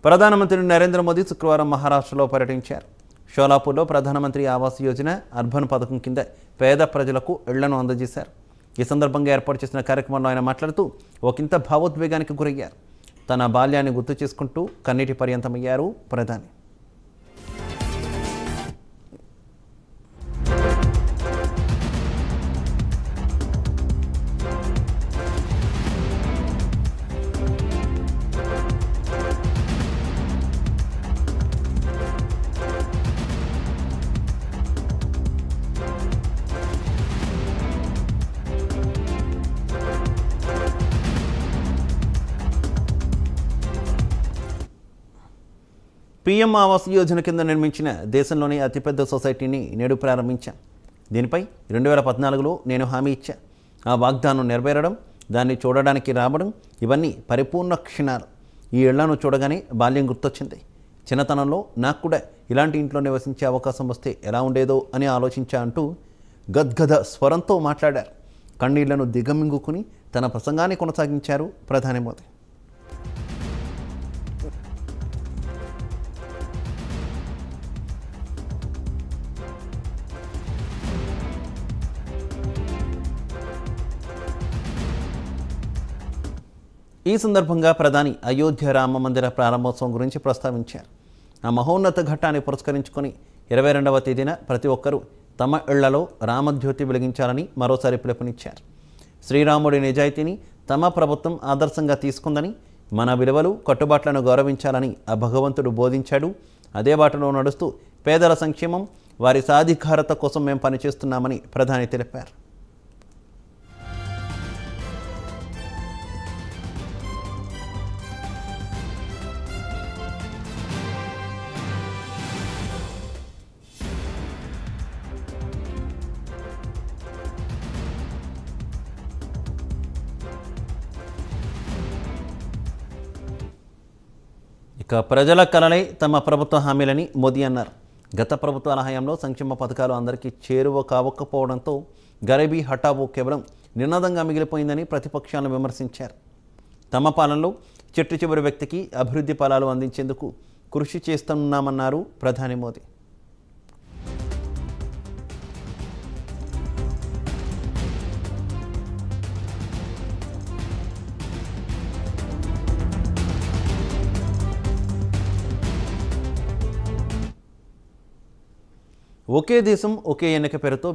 ప్రధానమంత్రి నరేంద్ర మోదీ శుక్రవారం మహారాష్ట్రలో పర్యటించారు. షోలాపూర్లో ప్రధానమంత్రి ఆవాస్ యోజన అర్బన్ పథకం కింద పేద ప్రజలకు ఇళ్లను అందజేశారు. ఈ సందర్భంగా ఏర్పాటు చేసిన కార్యక్రమంలో ఆయన మాట్లాడుతూ ఒకంత భావోద్వేగానికి గురయ్యారు. తన బాల్యాన్ని గుర్తు చేసుకుంటూ కన్నీటి పర్యంతమయ్యారు ప్రధాని. పీఎం ఆవాస్ యోజన కింద నిర్మించిన దేశంలోని అతిపెద్ద సొసైటీని నేడు ప్రారంభించాం. దీనిపై 2014లో నేను హామీ ఇచ్చా. ఆ వాగ్దానం నెరవేరడం, దాన్ని చూడడానికి రావడం ఇవన్నీ పరిపూర్ణ క్షణాలు. ఈ ఇళ్లను చూడగానే బాల్యం గుర్తొచ్చింది. చిన్నతనంలో నాకు కూడా ఇలాంటి ఇంట్లో నివసించే అవకాశం వస్తే ఎలా ఉండేదో అని ఆలోచించా అంటూ గద్గద స్వరంతో మాట్లాడారు. కన్నీళ్లను దిగమింగుకుని తన ప్రసంగాన్ని కొనసాగించారు ప్రధాని మోదీ. ఈ సందర్భంగా ప్రధాని అయోధ్య రామ మందిర ప్రారంభోత్సవం గురించి ప్రస్తావించారు. ఆ మహోన్నత ఘట్టాన్ని పురస్కరించుకొని 22వ తేదీన ప్రతి ఒక్కరూ తమ ఇళ్లలో రామజ్యోతి వెలిగించాలని మరోసారి పిలుపునిచ్చారు. శ్రీరాముడి నిజాయితీని తమ ప్రభుత్వం ఆదర్శంగా తీసుకుందని, మన విలువలు కట్టుబాట్లను గౌరవించాలని ఆ భగవంతుడు బోధించాడు. అదే బాటలో నడుస్తూ పేదల సంక్షేమం, వారి సాధికారత కోసం మేము పనిచేస్తున్నామని ప్రధాని తెలిపారు. ఇక ప్రజల కలలే తమ ప్రభుత్వ హామీలని మోదీ అన్నారు. గత ప్రభుత్వాల హయాంలో సంక్షేమ పథకాలు అందరికీ చేరువ కావకపోవడంతో గరీబీ హఠావో కేవలం నినాదంగా మిగిలిపోయిందని ప్రతిపక్షాలను విమర్శించారు. తమ పాలనలో చిట్టు చివరి వ్యక్తికి అభివృద్ధి ఫలాలు అందించేందుకు కృషి చేస్తున్నామన్నారు ప్రధాని మోదీ. ఒకే దేశం ఒకే ఎన్నిక పేరుతో